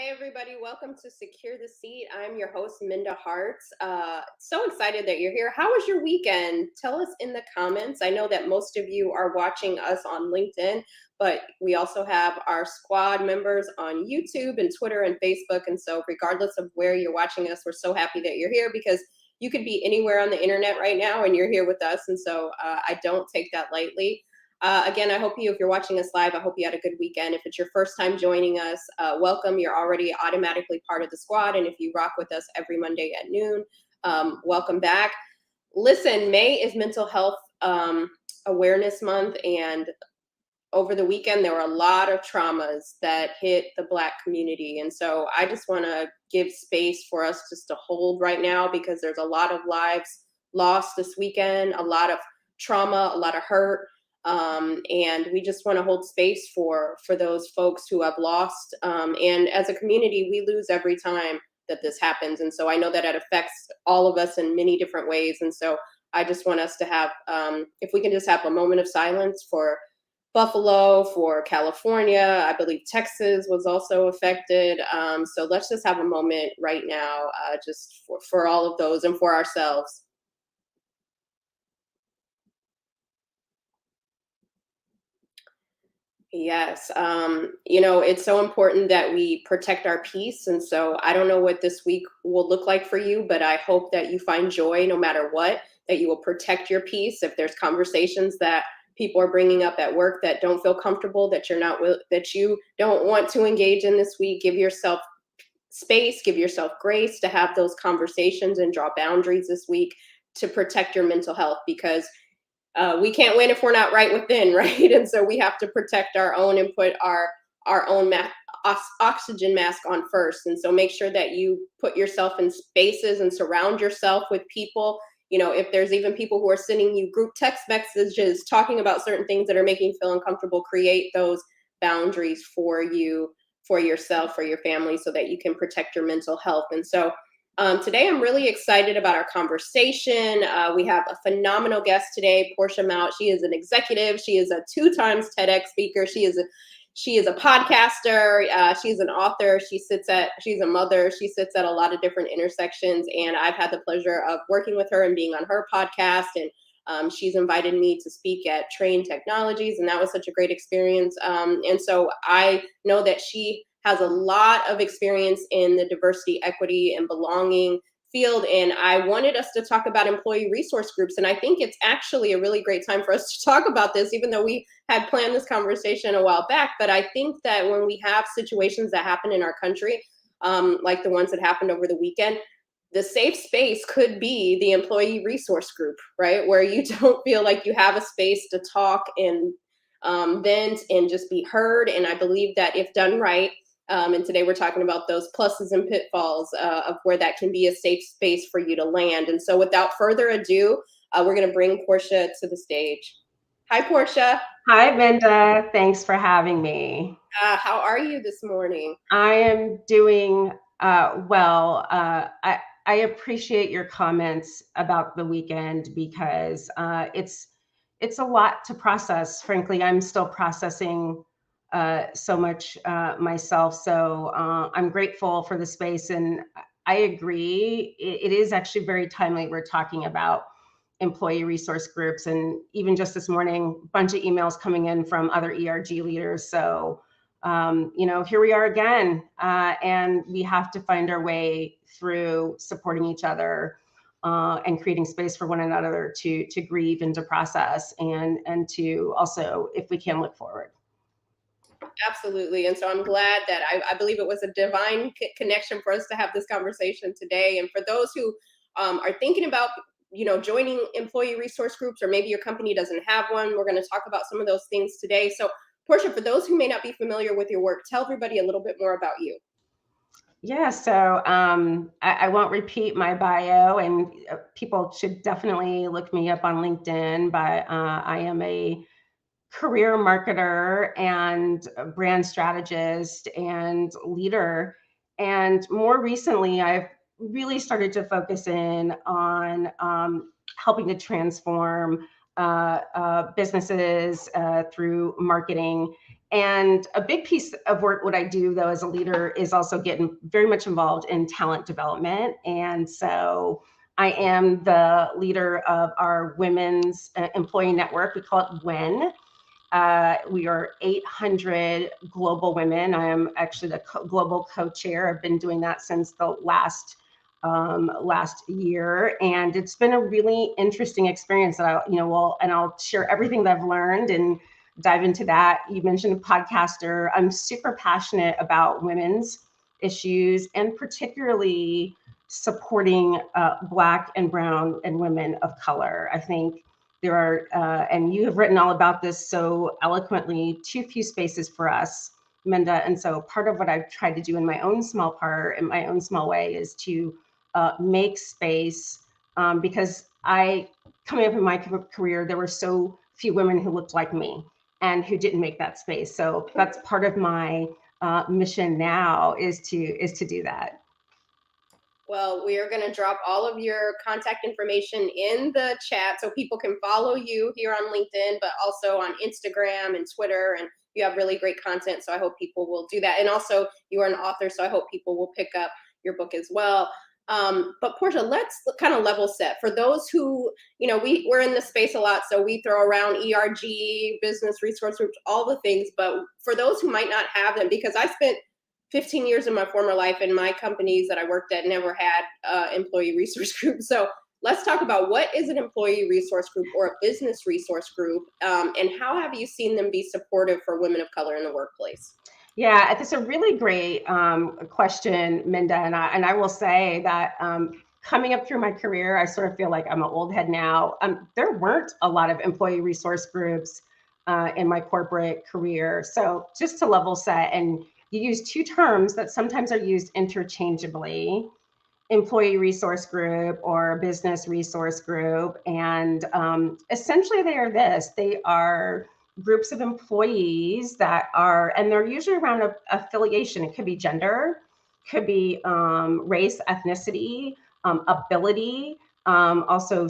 Hey everybody, welcome to Secure the Seat. I'm your host, Minda Harts. So excited that you're here. How was your weekend? Tell us in the comments. I know that most of you are watching us on LinkedIn, but we also have our squad members on YouTube and Twitter and Facebook. And so regardless of where you're watching us, we're so happy that you're here because you could be anywhere on the internet right now and you're here with us. And so I don't take that lightly. Again, I hope if you're watching us live, I hope you had a good weekend. If it's your first time joining us, welcome. You're already automatically part of the squad. And if you rock with us every Monday at noon, welcome back. Listen, May is Mental Health Awareness Month. And over the weekend, there were a lot of traumas that hit the Black community. And so I just want to give space for us just to hold right now because there's a lot of lives lost this weekend, a lot of trauma, a lot of hurt. And we just want to hold space for those folks who have lost. And as a community, we lose every time that this happens. And so I know that it affects all of us in many different ways. And so I just want us to have, if we can just have a moment of silence for Buffalo, for California. I believe Texas was also affected. So let's just have a moment right now, just for all of those and for ourselves. Yes. It's so important that we protect our peace. And so I don't know what this week will look like for you, but I hope that you find joy no matter what, that you will protect your peace. If there's conversations that people are bringing up at work that don't feel comfortable, that that you don't want to engage in this week, give yourself space, give yourself grace to have those conversations and draw boundaries this week to protect your mental health because we can't win if we're not right within, right? And so we have to protect our own and put our own oxygen mask on first. And so make sure that you put yourself in spaces and surround yourself with people. If there's even people who are sending you group text messages talking about certain things that are making you feel uncomfortable, create those boundaries for you, for yourself, for your family, so that you can protect your mental health. And so today, I'm really excited about our conversation. We have a phenomenal guest today, Portia Mount. She is an executive. She is a 2 times TEDx speaker. She is a podcaster. She's an author. She's a mother. She sits at a lot of different intersections. And I've had the pleasure of working with her and being on her podcast. And she's invited me to speak at Trane Technologies. And that was such a great experience. And so I know that she has a lot of experience in the diversity, equity, and belonging field. And I wanted us to talk about employee resource groups. And I think it's actually a really great time for us to talk about this, even though we had planned this conversation a while back. But I think that when we have situations that happen in our country, like the ones that happened over the weekend, the safe space could be the employee resource group, right? Where you don't feel like you have a space to talk and vent and just be heard. And I believe that if done right, and today we're talking about those pluses and pitfalls of where that can be a safe space for you to land. And so without further ado, we're going to bring Portia to the stage. Hi, Portia. Hi, Minda. Thanks for having me. How are you this morning? I am doing well. I appreciate your comments about the weekend because it's a lot to process. Frankly, I'm still processing so much myself. So I'm grateful for the space, and I agree. It is actually very timely. We're talking about employee resource groups, and even just this morning, a bunch of emails coming in from other ERG leaders. So here we are again, and we have to find our way through supporting each other and creating space for one another to grieve and to process and to also, if we can, look forward. Absolutely. And so I'm glad that I believe it was a divine connection for us to have this conversation today. And for those who are thinking about joining employee resource groups, or maybe your company doesn't have one, we're going to talk about some of those things today. So Portia, for those who may not be familiar with your work, tell everybody a little bit more about you. Yeah, so I won't repeat my bio, and people should definitely look me up on LinkedIn, but I am a career marketer and brand strategist and leader. And more recently, I've really started to focus in on helping to transform businesses through marketing. And a big piece of work, what I do though as a leader, is also getting very much involved in talent development. And so I am the leader of our women's employee network. We call it WEN. We are 800 global women. I am actually the global co-chair. I've been doing that since the last year, and it's been a really interesting experience. That I'll share everything that I've learned and dive into that. You mentioned a podcaster. I'm super passionate about women's issues and particularly supporting Black and brown and women of color. I think there are, and you have written all about this so eloquently, too few spaces for us, Minda. And so part of what I've tried to do in my own small way, is to make space, because coming up in my career, there were so few women who looked like me and who didn't make that space. So that's part of my mission now, is to do that. Well, we are going to drop all of your contact information in the chat so people can follow you here on LinkedIn, but also on Instagram and Twitter. And you have really great content, so I hope people will do that. And also, you are an author, so I hope people will pick up your book as well. But Portia, let's kind of level set. For those who, we're in the space a lot, so we throw around ERG, business resource groups, all the things. But for those who might not have them, because I spent 15 years of my former life and my companies that I worked at never had employee resource group. So let's talk about what is an employee resource group or a business resource group, and how have you seen them be supportive for women of color in the workplace? Yeah, that's a really great question, Minda. And I will say that coming up through my career, I sort of feel like I'm an old head now. There weren't a lot of employee resource groups in my corporate career. So just to level set, and you use two terms that sometimes are used interchangeably: employee resource group or business resource group. And essentially they are groups of employees and they're usually around affiliation. It could be gender, could be race, ethnicity, ability, also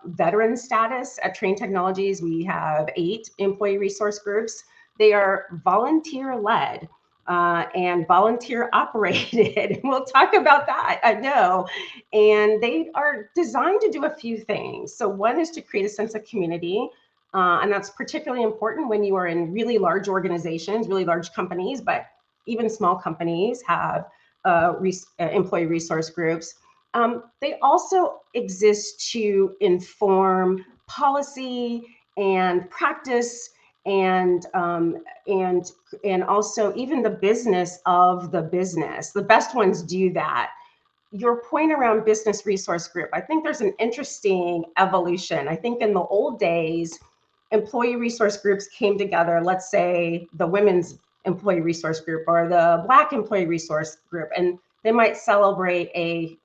veteran status. At Trane Technologies, we have 8 employee resource groups. They are volunteer led. And volunteer operated. We'll talk about that, I know. And they are designed to do a few things. So one is to create a sense of community. And that's particularly important when you are in really large organizations, really large companies, but even small companies have employee resource groups. They also exist to inform policy and practice, and also even the business of the business. The best ones do that. Your point around business resource group, I think there's an interesting evolution. I think in the old days, employee resource groups came together, let's say the women's employee resource group or the Black employee resource group, and they might celebrate a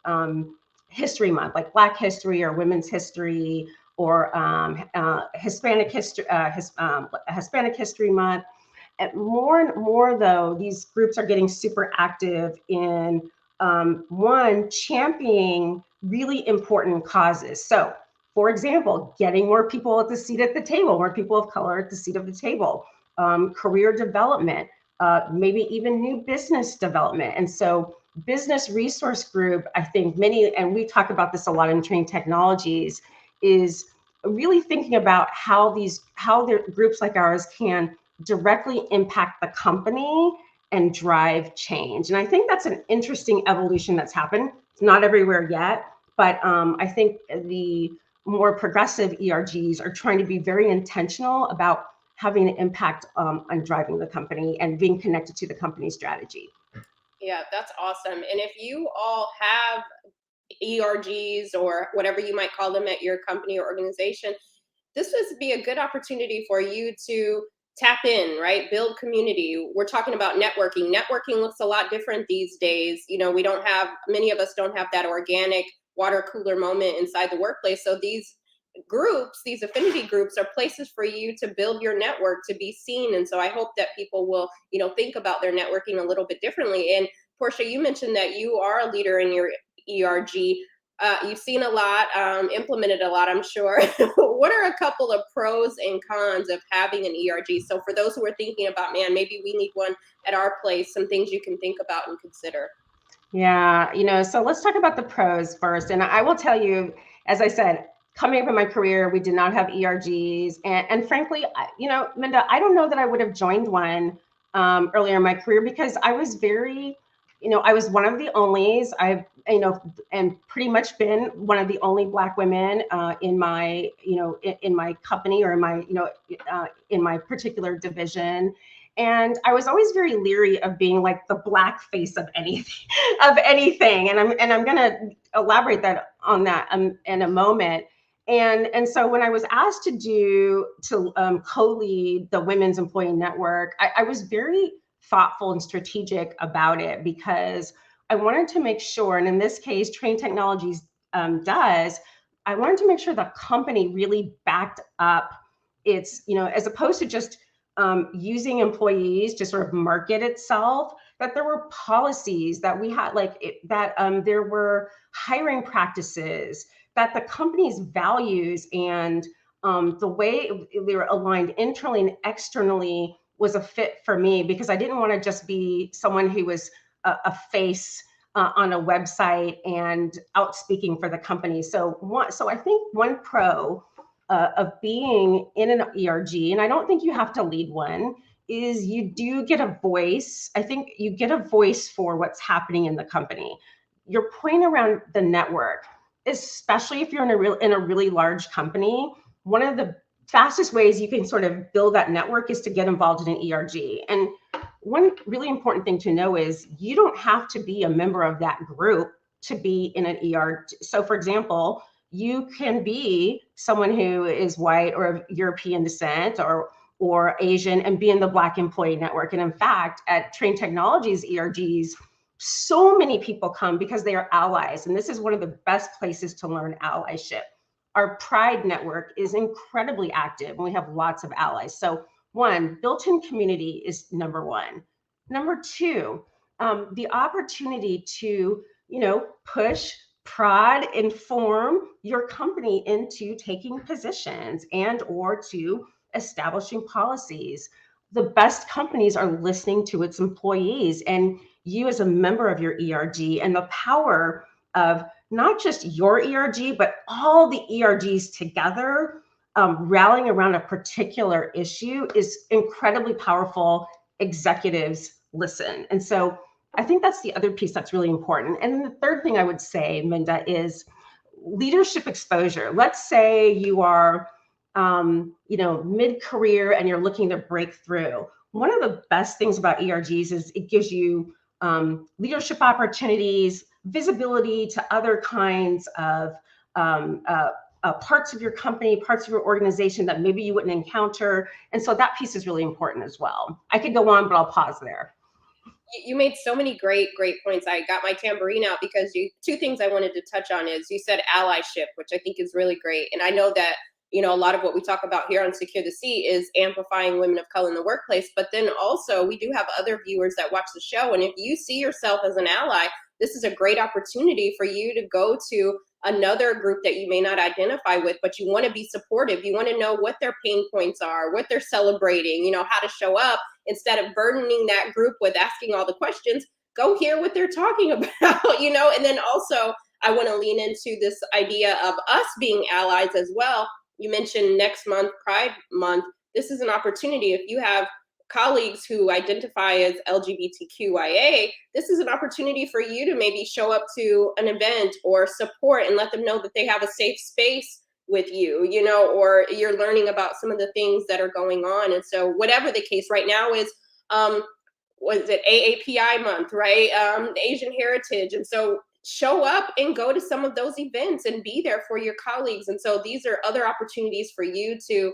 history month, like Black History or Women's History, or Hispanic History Month. And more though, these groups are getting super active in championing really important causes. So, for example, getting more people at the seat at the table, more people of color at the seat of the table, career development, maybe even new business development. And so business resource group, I think and we talk about this a lot in Trane Technologies, is really thinking about how groups like ours can directly impact the company and drive change. And I think that's an interesting evolution that's happened. It's not everywhere yet, but I think the more progressive ERGs are trying to be very intentional about having an impact on driving the company and being connected to the company strategy. Yeah, that's awesome. And if you all have ERGs or whatever you might call them at your company or organization, this would be a good opportunity for you to tap in, right? Build community. We're talking about networking. Networking looks a lot different these days. Many of us don't have that organic water cooler moment inside the workplace. So these groups, these affinity groups, are places for you to build your network, to be seen. And so I hope that people will, think about their networking a little bit differently. And Portia, you mentioned that you are a leader in your ERG. You've seen a lot, implemented a lot, I'm sure. What are a couple of pros and cons of having an ERG? So for those who are thinking about, man, maybe we need one at our place, some things you can think about and consider. Yeah, so let's talk about the pros first. And I will tell you, as I said, coming up in my career, we did not have ERGs. And frankly, Minda, I don't know that I would have joined one earlier in my career because I was I was one of the onlys. And pretty much been one of the only Black women in my, in my company or in my, in my particular division. And I was always very leery of being like the Black face of anything, And I'm going to elaborate on that in a moment. And so when I was asked to co-lead the Women's Employee Network, I was very thoughtful and strategic about it because I wanted to make sure, and in this case, Trane Technologies does, I wanted to make sure the company really backed up its, as opposed to just using employees to sort of market itself, that there were policies that we had, there were hiring practices, that the company's values and the way they were aligned internally and externally was a fit for me, because I didn't want to just be someone who was a face on a website and out speaking for the company. So I think one pro of being in an ERG, and I don't think you have to lead one, is you do get a voice. I think you get a voice for what's happening in the company. Your point around the network, especially if you're in a really large company, one of the fastest ways you can sort of build that network is to get involved in an ERG. And one really important thing to know is you don't have to be a member of that group to be in an ERG. So for example, you can be someone who is white or of European descent or Asian and be in the Black Employee Network. And in fact, at Trane Technologies ERGs, so many people come because they are allies. And this is one of the best places to learn allyship. Our Pride network is incredibly active and we have lots of allies. So one, built-in community is number one. Number two, the opportunity to, push, prod, inform your company into taking positions and or to establishing policies. The best companies are listening to its employees, and you as a member of your ERG, and the power of not just your ERG, but all the ERGs together rallying around a particular issue is incredibly powerful. Executives listen. And so I think that's the other piece that's really important. And the third thing I would say, Minda, is leadership exposure. Let's say you are, mid-career and you're looking to break through. One of the best things about ERGs is it gives you leadership opportunities, visibility to other kinds of parts of your company, parts of your organization that maybe you wouldn't encounter. And so that piece is really important as well. I could go on, but I'll pause there. You made so many great points. I got my tambourine out because two things I wanted to touch on is you said allyship, which I think is really great. And I know that, a lot of what we talk about here on Secure the Seat is amplifying women of color in the workplace. But then also we do have other viewers that watch the show. And if you see yourself as an ally, this is a great opportunity for you to go to another group that you may not identify with, but you want to be supportive. You want to know what their pain points are, what they're celebrating, how to show up. Instead of burdening that group with asking all the questions, go hear what they're talking about, And then also, I want to lean into this idea of us being allies as well. You mentioned next month, Pride Month. This is an opportunity. If you have colleagues who identify as LGBTQIA, this is an opportunity for you to maybe show up to an event or support and let them know that they have a safe space with you, or you're learning about some of the things that are going on. And so whatever the case right now is, was it AAPI month, right? Asian heritage. And so show up and go to some of those events and be there for your colleagues. And so these are other opportunities for you to,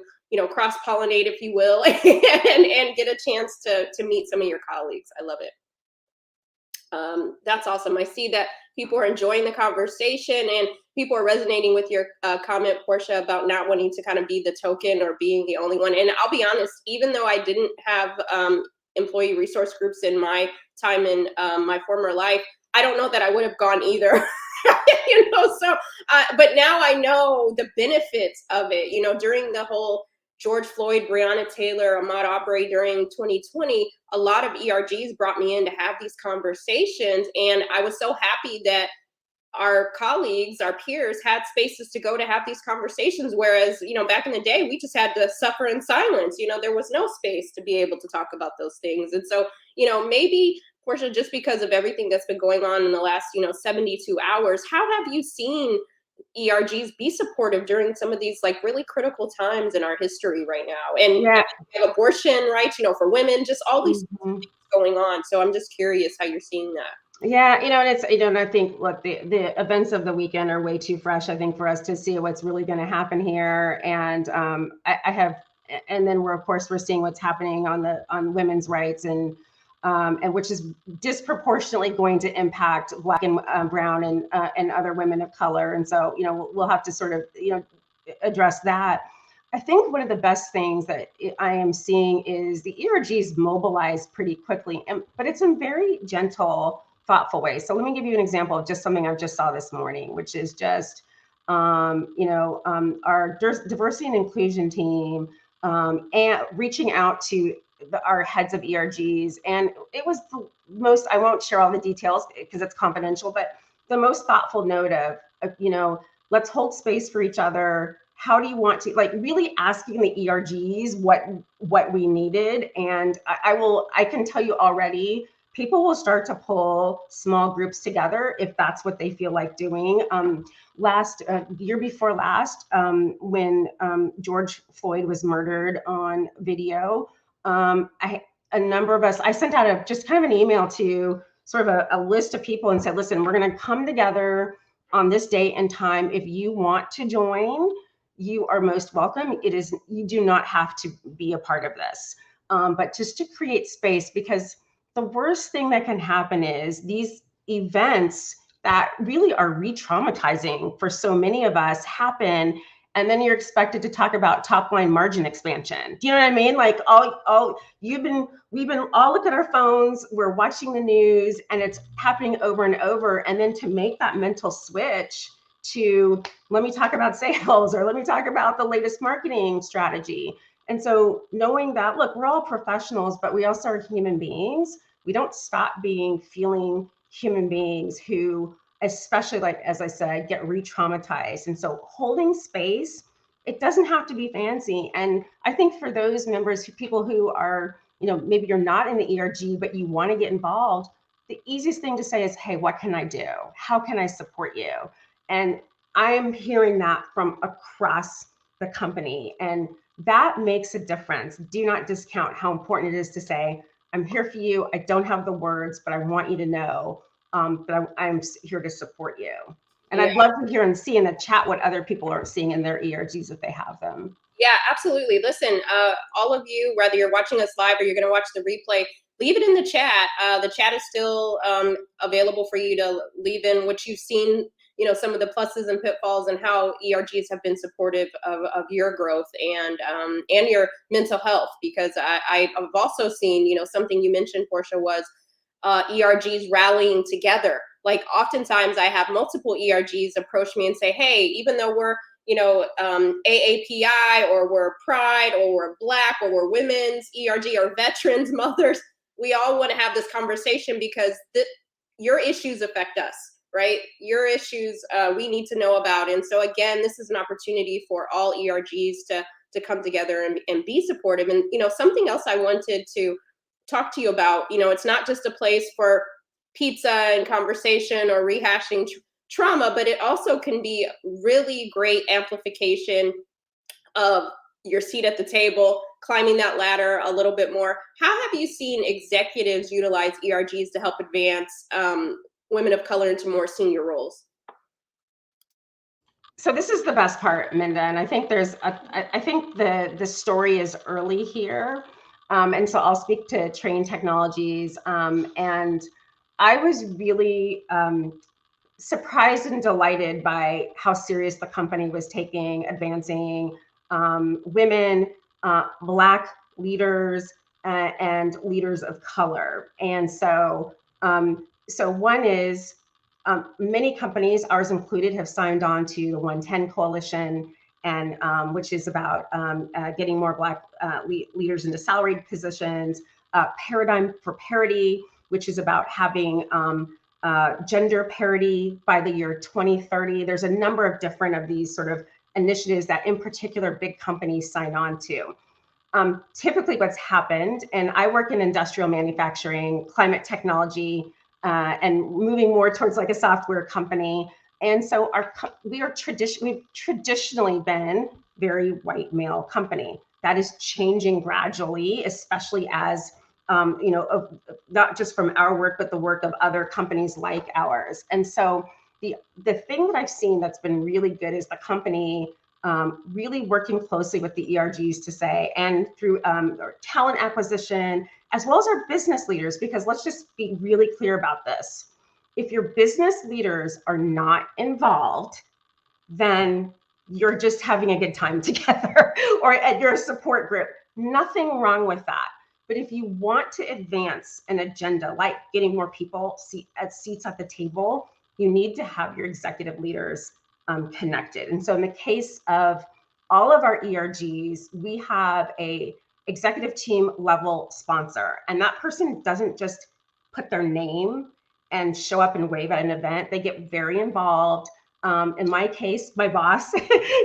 cross-pollinate, if you will, and get a chance to meet some of your colleagues. I love it. That's awesome. I see that people are enjoying the conversation and people are resonating with your comment, Portia, about not wanting to kind of be the token or being the only one. And I'll be honest, even though I didn't have employee resource groups in my time in my former life, I don't know that I would have gone either. So, but now I know the benefits of it, during the whole George Floyd, Breonna Taylor, Ahmaud Arbery during 2020, a lot of ERGs brought me in to have these conversations. And I was so happy that our colleagues, our peers had spaces to go to have these conversations. Whereas, back in the day, we just had to suffer in silence. There was no space to be able to talk about those things. And so, maybe, Portia, just because of everything that's been going on in the last, 72 hours, how have you seen ERGs be supportive during some of these like really critical times in our history right now? And Yeah. abortion rights, for women, just all these Mhm. things going on. So I'm just curious how you're seeing that. Yeah, and it's, and I think, look, the events of the weekend are way too fresh, I think, for us to see what's really going to happen here. And I have, and then of course, we're seeing what's happening on women's rights, and which is disproportionately going to impact Black and brown and other women of color. And so, we'll have to sort of, address that. I think one of the best things that I am seeing is the ERGs mobilize pretty quickly, but it's in very gentle, thoughtful ways. So let me give you an example of just something I just saw this morning, which is just, our diversity and inclusion team and reaching out to our heads of ERGs. And it was the most, I won't share all the details because it's confidential, but the most thoughtful note of, let's hold space for each other. How do you want to, like, really asking the ERGs what we needed? And I can tell you already, people will start to pull small groups together if that's what they feel like doing. Year before last, when George Floyd was murdered on video, a number of us, I sent out just kind of an email to sort of a list of people and said, listen, we're going to come together on this date and time. If you want to join, you are most welcome. You do not have to be a part of this, but just to create space, because the worst thing that can happen is these events that really are re-traumatizing for so many of us happen, and then you're expected to talk about top line margin expansion. Do you know what I mean? Like we've been all look at our phones, we're watching the news, and it's happening over and over. And then to make that mental switch to, let me talk about sales, or let me talk about the latest marketing strategy. And so knowing that, look, we're all professionals, but we also are human beings. We don't stop being feeling human beings who, especially, like, as I said, get re-traumatized. And so holding space, it doesn't have to be fancy. And I think for those members, people who are, maybe you're not in the ERG, but you want to get involved, the easiest thing to say is, hey, what can I do? How can I support you? And I'm hearing that from across the company, and that makes a difference. Do not discount how important it is to say, I'm here for you. I don't have the words, but I want you to know that I'm here to support you. And Yeah. I'd love to hear and see in the chat what other people are seeing in their ERGs if they have them. Yeah, absolutely. Listen, all of you, whether you're watching us live or you're going to watch the replay, leave it in the chat. The chat is still available for you to leave in what you've seen, some of the pluses and pitfalls, and how ERGs have been supportive of your growth and your mental health. Because I've also seen, something you mentioned, Portia, was ERGs rallying together. Like oftentimes I have multiple ERGs approach me and say, hey, even though we're AAPI, or we're Pride, or we're Black, or we're women's ERG, or veterans, mothers, we all want to have this conversation because your issues affect us, right? Your issues we need to know about. And so again, this is an opportunity for all ERGs to come together and be supportive. And something else I wanted to talk to you about, it's not just a place for pizza and conversation or rehashing trauma, but it also can be really great amplification of your seat at the table, climbing that ladder a little bit more. How have you seen executives utilize ERGs to help advance women of color into more senior roles? So this is the best part, Minda, and I think I think the story is early here, and so I'll speak to Trane Technologies, and I was really surprised and delighted by how serious the company was taking advancing women, Black leaders, and leaders of color. And so, so one is, Many companies, ours included, have signed on to the 110 Coalition, and which is about getting more Black leaders into salaried positions. Paradigm for Parity, which is about having gender parity by the year 2030. There's a number of different of these sort of initiatives that in particular big companies sign on to. Typically what's happened, and I work in industrial manufacturing, climate technology, and moving more towards like a software company. And so we've traditionally been very white male company. That is changing gradually, especially as, not just from our work, but the work of other companies like ours. And so the thing that I've seen that's been really good is the company really working closely with the ERGs to say, and through talent acquisition, as well as our business leaders, because let's just be really clear about this. If your business leaders are not involved, then you're just having a good time together or at your support group. Nothing wrong with that. But if you want to advance an agenda, like getting more people seats at the table, you need to have your executive leaders connected. And so in the case of all of our ERGs, we have a executive team level sponsor, and that person doesn't just put their name and show up and wave at an event. They get very involved. In my case, my boss,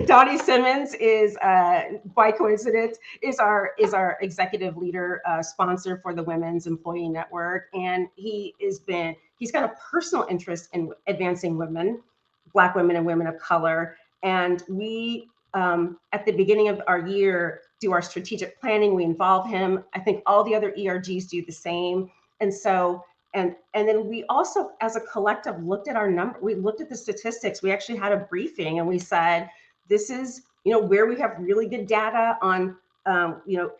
Dottie Simmons, is by coincidence is our executive leader sponsor for the Women's Employee Network, and he's got a personal interest in advancing women, Black women and women of color. And we at the beginning of our year do our strategic planning. We involve him. I think all the other ERGs do the same. And so. And then we also, as a collective, looked at our number. We looked at the statistics. We actually had a briefing, and we said, "This is, where we have really good data on,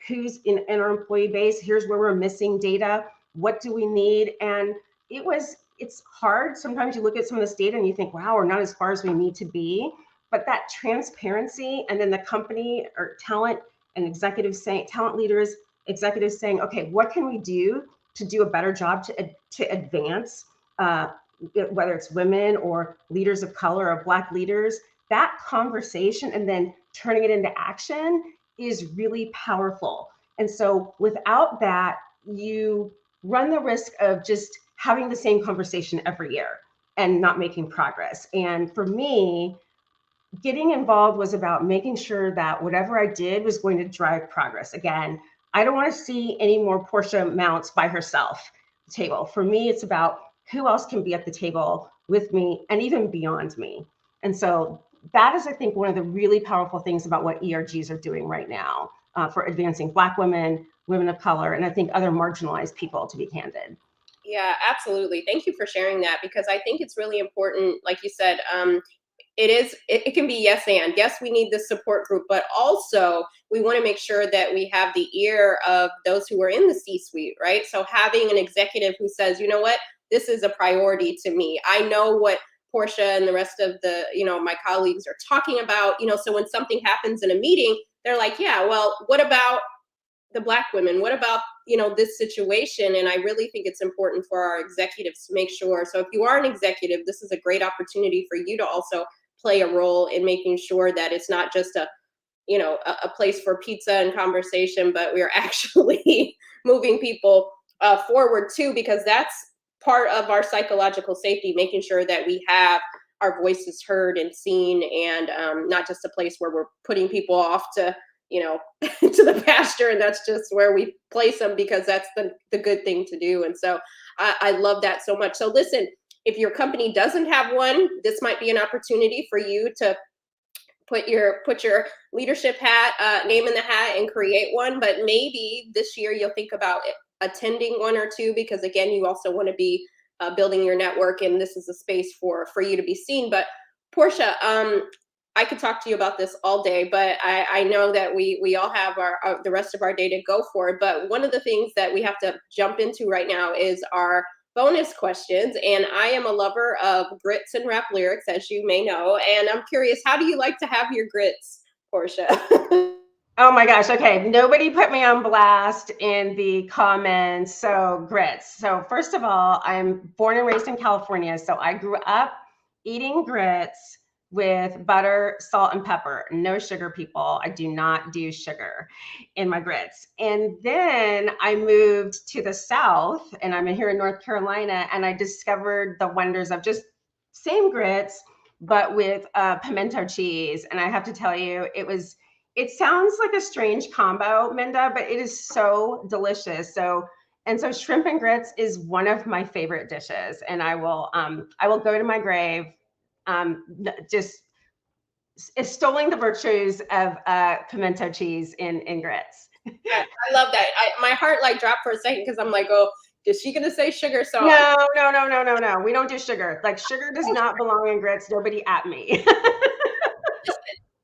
who's in our employee base. Here's where we're missing data. What do we need?" And it's hard. Sometimes you look at some of this data and you think, "Wow, we're not as far as we need to be." But that transparency, and then the company or talent leaders, executives saying, "Okay, what can we do to do a better job to advance, whether it's women or leaders of color or Black leaders," that conversation and then turning it into action is really powerful. And so without that, you run the risk of just having the same conversation every year and not making progress. And for me, getting involved was about making sure that whatever I did was going to drive progress. Again, I don't want to see any more Portia Mounts by herself at the table. For me, it's about who else can be at the table with me and even beyond me. And so that is, I think, one of the really powerful things about what ERGs are doing right now for advancing Black women, women of color, and I think other marginalized people, to be candid. Yeah, absolutely. Thank you for sharing that, because I think it's really important. Like you said, it can be yes and yes, we need this support group, but also we want to make sure that we have the ear of those who are in the C-suite, right? So having an executive who says, "You know what, this is a priority to me. I know what Portia and the rest of the, my colleagues are talking about," so when something happens in a meeting, they're like, "Yeah, well, what about the Black women? What about, this situation?" And I really think it's important for our executives to make sure. So if you are an executive, this is a great opportunity for you to also play a role in making sure that it's not just a place for pizza and conversation, but we're actually moving people forward too, because that's part of our psychological safety, making sure that we have our voices heard and seen, and not just a place where we're putting people off to to the pasture, and that's just where we place them because that's the good thing to do. And so I love that so much. So listen, if your company doesn't have one, this might be an opportunity for you to put your leadership hat, name in the hat, and create one. But maybe this year you'll think about attending one or two, because again, you also want to be building your network, and this is a space for you to be seen. But Portia, I could talk to you about this all day, but I know that we all have the rest of our day to go for it. But one of the things that we have to jump into right now is our bonus questions. And I am a lover of grits and rap lyrics, as you may know. And I'm curious, how do you like to have your grits, Portia? Oh my gosh. Okay. Nobody put me on blast in the comments. So grits. So first of all, I'm born and raised in California. So I grew up eating grits with butter, salt, and pepper. No sugar, people. I do not do sugar in my grits. And then I moved to the South, and I'm here in North Carolina, and I discovered the wonders of just same grits, but with pimento cheese. And I have to tell you, it sounds like a strange combo, Minda, but it is so delicious. So shrimp and grits is one of my favorite dishes, and I will go to my grave just extolling the virtues of pimento cheese in grits. I love that. My heart like dropped for a second because I'm like, oh, is she gonna say sugar? So No. We don't do sugar. Like sugar does not belong in grits. Nobody at me.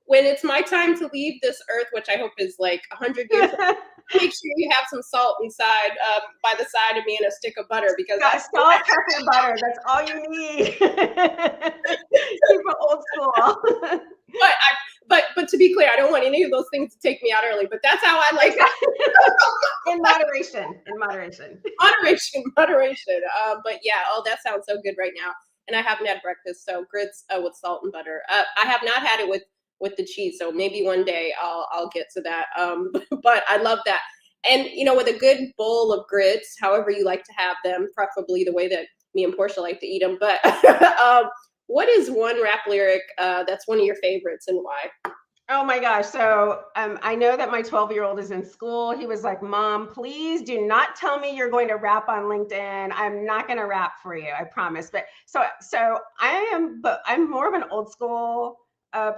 when it's my time to leave this earth, which I hope is like 100 years, make sure you have some salt inside by the side of me and a stick of butter because salt, pepper, butter. That's all you need. Keep it old school. But to be clear, I don't want any of those things to take me out early. But that's how I like it. In moderation. Moderation. But yeah, oh, that sounds so good right now. And I haven't had breakfast, so grits with salt and butter. I have not had it with the cheese, so maybe one day I'll get to that. But I love that. And with a good bowl of grits, however you like to have them, preferably the way that me and Portia like to eat them. But what is one rap lyric that's one of your favorites and why? Oh my gosh. So I know that my 12-year-old is in school. He was like, Mom, please do not tell me you're going to rap on LinkedIn. I'm not going to rap for you. I promise. But so I'm more of an old school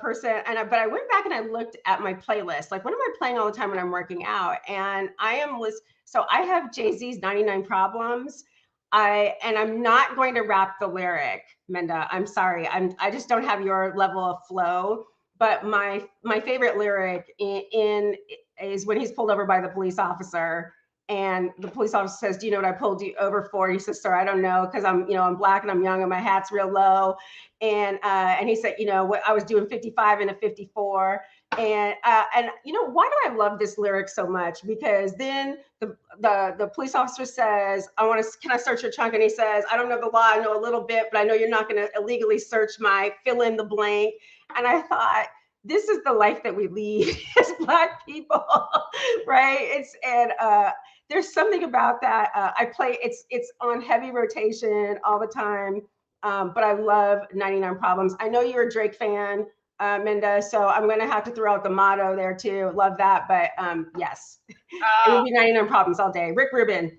person. But I went back and I looked at my playlist. Like, what am I playing all the time when I'm working out? And so I have Jay-Z's 99 Problems. I'm not going to rap the lyric, Minda. I'm sorry. I just don't have your level of flow. But my favorite lyric is when he's pulled over by the police officer, and the police officer says, "Do you know what I pulled you over for?" He says, "Sir, I don't know, because I'm black and I'm young and my hat's real low." And he said, "What I was doing 55 and a 54." And why do I love this lyric so much? Because then the police officer says, can I search your trunk? And he says, "I don't know the law, I know a little bit, but I know you're not going to illegally search my fill in the blank." And I thought, this is the life that we lead as Black people, right? There's something about that. It's on heavy rotation all the time, but I love 99 Problems. I know you're a Drake fan, Minda, so I'm going to have to throw out the motto there too. Love that, but yes, it would be 99 Problems all day. Rick Rubin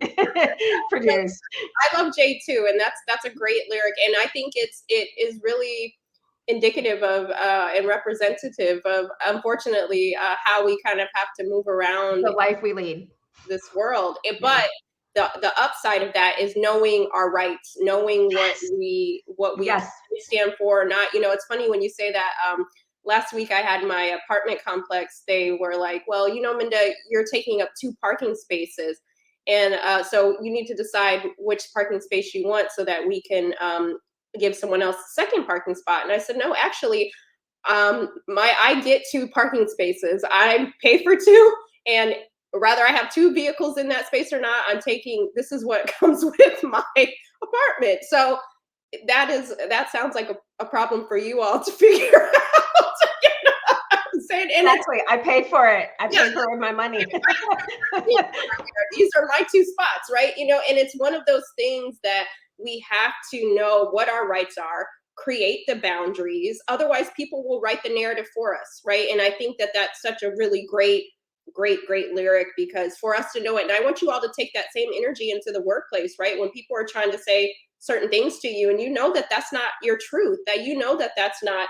produced. I love Jay too, and that's a great lyric, and I think it is really indicative of and representative of, unfortunately, how we kind of have to move around the life we lead this world. But the upside of that is knowing our rights, knowing what we yes. stand for or not. It's funny when you say that. Last week I had my apartment complex. They were like, well, Minda, you're taking up 2 parking spaces. And so you need to decide which parking space you want so that we can give someone else a second parking spot. And I said, no, actually, I get 2 parking spaces. I pay for 2, and whether I have 2 vehicles in that space or not, this is what comes with my apartment. So that sounds like a problem for you all to figure out. Exactly. I paid for it. I paid for it with my money. These are my 2 spots, right? And it's one of those things that we have to know what our rights are, create the boundaries. Otherwise, people will write the narrative for us, right? And I think that that's such a really great lyric, because for us to know it, and I want you all to take that same energy into the workplace, right? When people are trying to say certain things to you, and that that's not your truth, that that that's not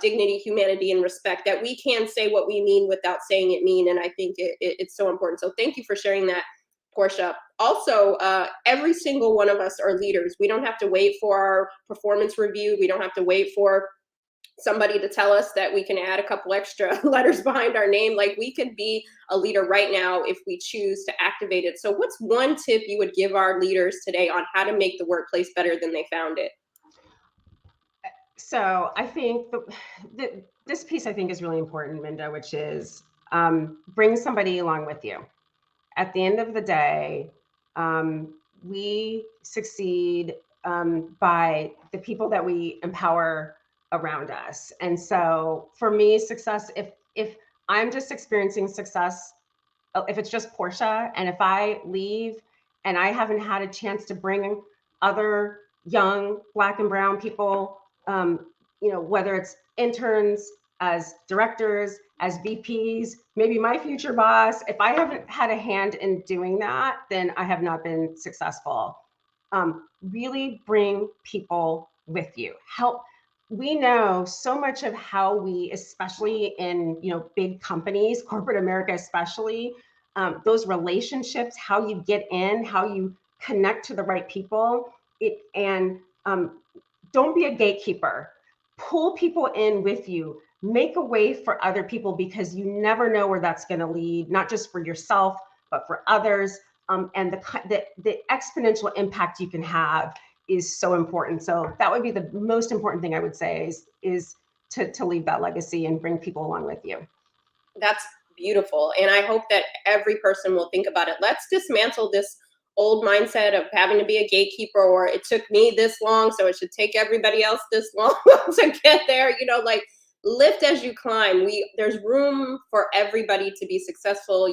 dignity, humanity, and respect, that we can say what we mean without saying it mean. And I think it's so important. So thank you for sharing that, Portia. Also, every single one of us are leaders. We don't have to wait for our performance review. We don't have to wait for somebody to tell us that we can add a couple extra letters behind our name. Like, we could be a leader right now if we choose to activate it. So what's one tip you would give our leaders today on how to make the workplace better than they found it? So I think this piece I think is really important, Minda, which is bring somebody along with you. At the end of the day, we succeed by the people that we empower around us. And so for me, success, if I'm just experiencing success, if it's just Portia, and if I leave and I haven't had a chance to bring other young Black and brown people, whether it's interns, as directors, as VPs, maybe my future boss, if I haven't had a hand in doing that, then I have not been successful. Really bring people with you. Help. We know so much of how we, especially in big companies, corporate America especially, those relationships, how you get in, how you connect to the right people, and don't be a gatekeeper. Pull people in with you. Make a way for other people, because you never know where that's going to lead, not just for yourself, but for others. And the exponential impact you can have is so important. So that would be the most important thing I would say is to leave that legacy and bring people along with you. That's beautiful. And I hope that every person will think about it. Let's dismantle this old mindset of having to be a gatekeeper, or it took me this long, so it should take everybody else this long to get there. Like, lift as you climb. There's room for everybody to be successful.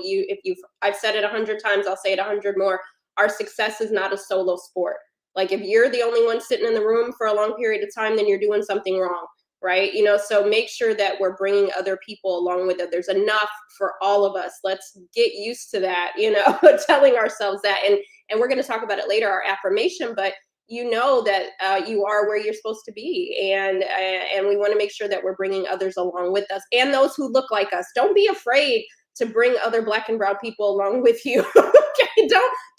I've said it 100 times, I'll say it 100 more. Our success is not a solo sport. Like, if you're the only one sitting in the room for a long period of time, then you're doing something wrong. Right. So make sure that we're bringing other people along with it. There's enough for all of us. Let's get used to that, telling ourselves that. And we're going to talk about it later, our affirmation, but that you are where you're supposed to be. And we want to make sure that we're bringing others along with us, and those who look like us. Don't be afraid to bring other Black and brown people along with you. Okay?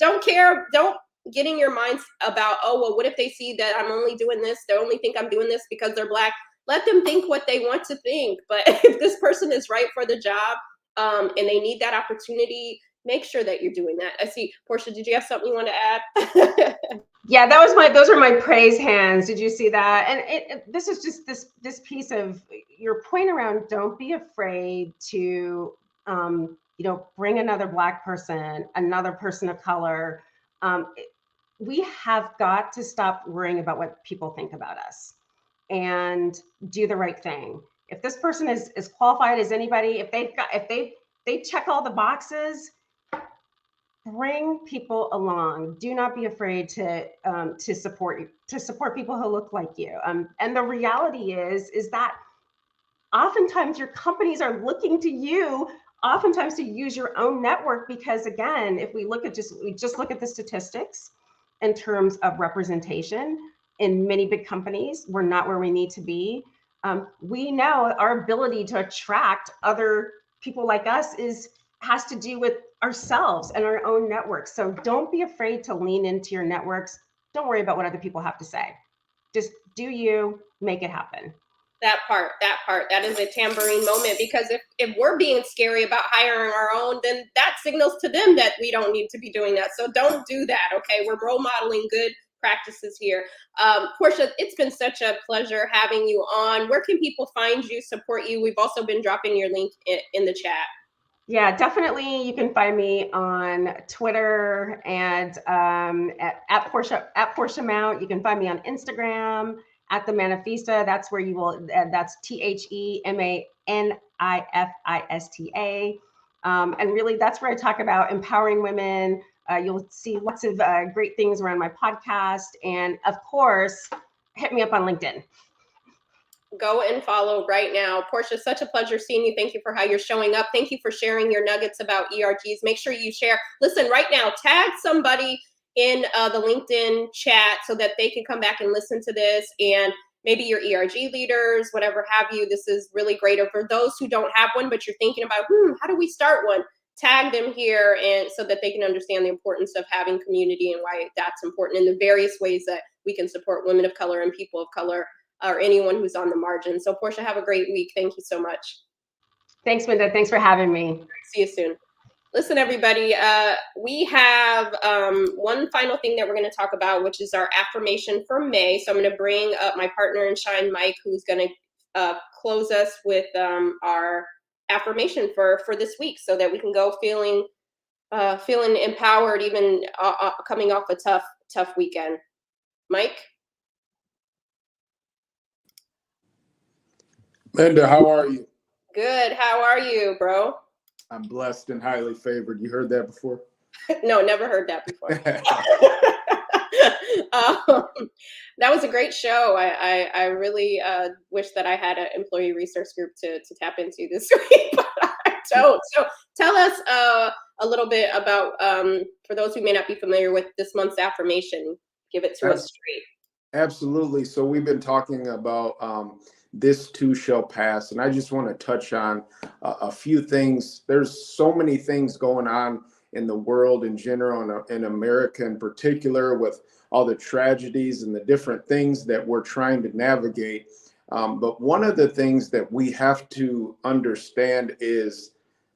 Don't care. Don't get in your minds about, oh, well, what if they see that I'm only doing this? They only think I'm doing this because they're Black. Let them think what they want to think. But if this person is right for the job, and they need that opportunity, make sure that you're doing that. I see, Portia, did you have something you want to add? Yeah, those are my praise hands. Did you see that? And this is just this piece of your point around, don't be afraid to, bring another Black person, another person of color. We have got to stop worrying about what people think about us, and do the right thing. If this person is as qualified as anybody, if they check all the boxes, bring people along. Do not be afraid to support people who look like you. And the reality is that oftentimes your companies are looking to you, oftentimes to use your own network, because again, if we just look at the statistics in terms of representation, in many big companies, we're not where we need to be. We know our ability to attract other people like us has to do with ourselves and our own networks. So don't be afraid to lean into your networks. Don't worry about what other people have to say. Just do you, make it happen. That part, that is a tambourine moment, because if we're being scary about hiring our own, then that signals to them that we don't need to be doing that. So don't do that. Okay. We're role modeling good practices here. Portia, it's been such a pleasure having you on. Where can people find you, support you? We've also been dropping your link in the chat. Yeah, definitely. You can find me on Twitter and at Portia Mount. You can find me on Instagram at the Manifista. That's where you will. That's TheManifista. And really, that's where I talk about empowering women. You'll see lots of great things around my podcast, and of course, hit me up on LinkedIn. Go and follow right now. Portia, such a pleasure seeing you. Thank you for how you're showing up. Thank you for sharing your nuggets about ERGs. Make sure you share. Listen, right now, tag somebody in the LinkedIn chat so that they can come back and listen to this, and maybe your ERG leaders, whatever have you. This is really great. Or for those who don't have one, but you're thinking about, how do we start one? Tag them here, and so that they can understand the importance of having community and why that's important, in the various ways that we can support women of color and people of color, or anyone who's on the margin. So Portia, have a great week. Thank you so much. Thanks, Minda. Thanks for having me. See you soon. Listen, everybody, we have one final thing that we're going to talk about, which is our affirmation for May. So I'm going to bring up my partner in Shine, Mike, who's going to close us with our affirmation for this week, so that we can go feeling empowered, even coming off a tough weekend. Mike? Linda, how are you? Good. How are you, bro? I'm blessed and highly favored. You heard that before? No, never heard that before. That was a great show. I really wish that I had an employee resource group to tap into this week, but I don't. So tell us a little bit about, for those who may not be familiar with this month's affirmation, give it to us straight. Absolutely. So we've been talking about this too shall pass. And I just want to touch on a few things. There's so many things going on in the world in general, and in America in particular, with all the tragedies and the different things that we're trying to navigate. But one of the things that we have to understand is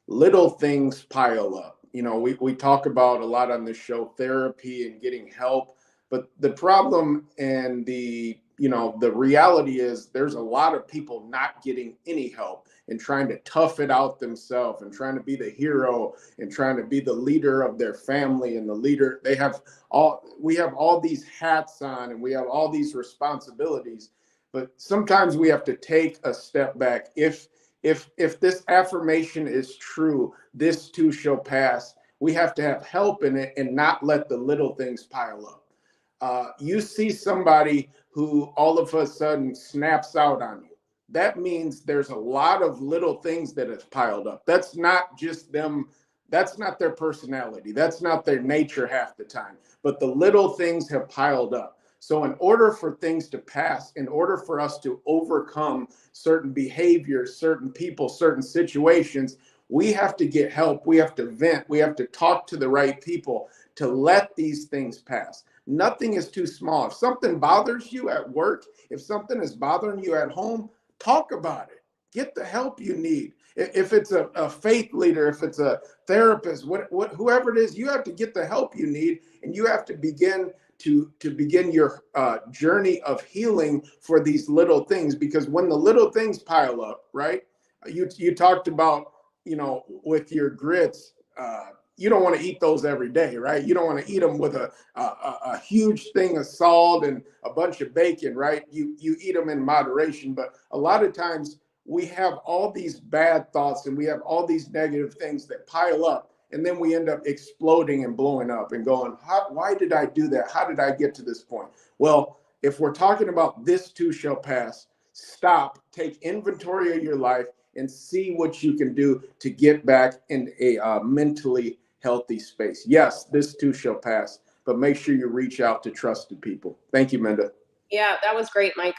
little things pile up. You know, we talk about a lot on this show, therapy and getting help. But the problem and the reality is there's a lot of people not getting any help and trying to tough it out themselves and trying to be the hero and trying to be the leader of their family and the leader. We have all these hats on and we have all these responsibilities, but sometimes we have to take a step back. If this affirmation is true, this too shall pass, we have to have help in it and not let the little things pile up. You see somebody who all of a sudden snaps out on you. That means there's a lot of little things that have piled up. That's not just them. That's not their personality. That's not their nature half the time. But the little things have piled up. So in order for things to pass, in order for us to overcome certain behaviors, certain people, certain situations, we have to get help. We have to vent. We have to talk to the right people to let these things pass. Nothing is too small. If something bothers you at work, if something is bothering you at home, talk about it. Get the help you need. If it's a faith leader, if it's a therapist, whoever it is, you have to get the help you need, and you have to begin your journey of healing for these little things. Because when the little things pile up, right? You talked about, with your grits. You don't want to eat those every day, right? You don't want to eat them with a huge thing of salt and a bunch of bacon, right? You eat them in moderation. But a lot of times we have all these bad thoughts and we have all these negative things that pile up, and then we end up exploding and blowing up and going, why did I do that? How did I get to this point? Well, if we're talking about this too shall pass, stop, take inventory of your life and see what you can do to get back in a mentally healthy space. Yes, this too shall pass, but make sure you reach out to trusted people. Thank you, Minda. Yeah, that was great, Mike.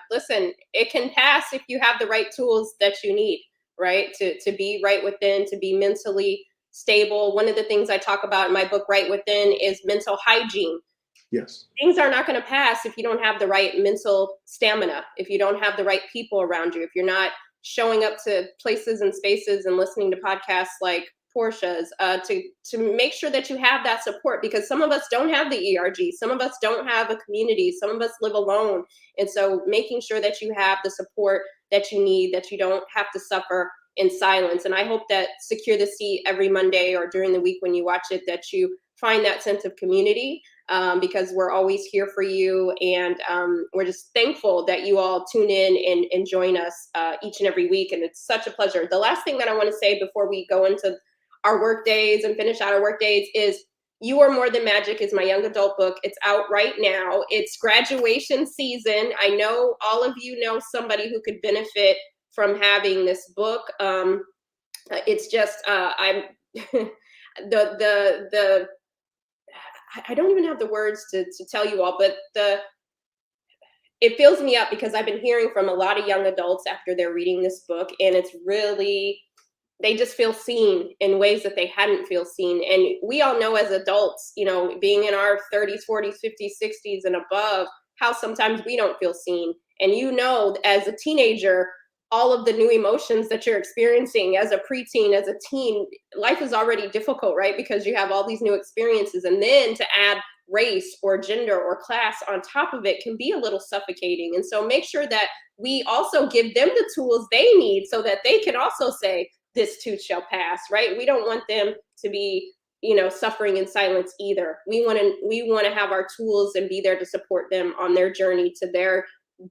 Listen, it can pass if you have the right tools that you need, right? To be right within, to be mentally stable. One of the things I talk about in my book, Right Within, is mental hygiene. Yes. Things are not going to pass if you don't have the right mental stamina, if you don't have the right people around you, if you're not showing up to places and spaces and listening to podcasts like Portia's, to make sure that you have that support, because some of us don't have the ERG, some of us don't have a community, some of us live alone. And so making sure that you have the support that you need, that you don't have to suffer in silence. And I hope that Secure the Seat every Monday or during the week when you watch it, that you find that sense of community, because we're always here for you. And we're just thankful that you all tune in and join us each and every week. And it's such a pleasure. The last thing that I want to say before we go into our work days and finish out our work days is You Are More Than Magic is my young adult book. It's out right now. It's graduation season. I know all of you know somebody who could benefit from having this book. It's just I'm I don't even have the words to tell you all, but it fills me up, because I've been hearing from a lot of young adults after they're reading this book, and it's really, they just feel seen in ways that they hadn't feel seen. And we all know as adults, being in our 30s, 40s, 50s, 60s and above, how sometimes we don't feel seen. And as a teenager, all of the new emotions that you're experiencing as a preteen, as a teen, life is already difficult, right? Because you have all these new experiences. And then to add race or gender or class on top of it can be a little suffocating. And so make sure that we also give them the tools they need so that they can also say, this too shall pass, right? We don't want them to be, you know, suffering in silence either. We want to have our tools and be there to support them on their journey to their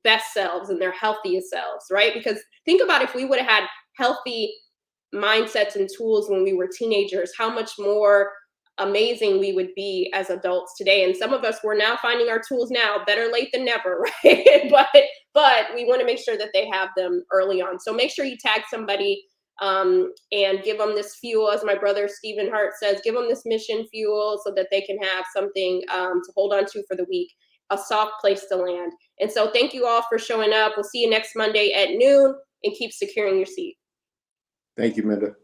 best selves and their healthiest selves, right? Because think about if we would have had healthy mindsets and tools when we were teenagers, how much more amazing we would be as adults today. And some of us, we're now finding our tools now, better late than never, right? but we want to make sure that they have them early on. So make sure you tag somebody and give them this fuel, as my brother Stephen Hart says, give them this mission fuel so that they can have something to hold on to for the week, a soft place to land. And so thank you all for showing up. We'll see you next Monday at noon, and keep securing your seat. Thank you, Minda.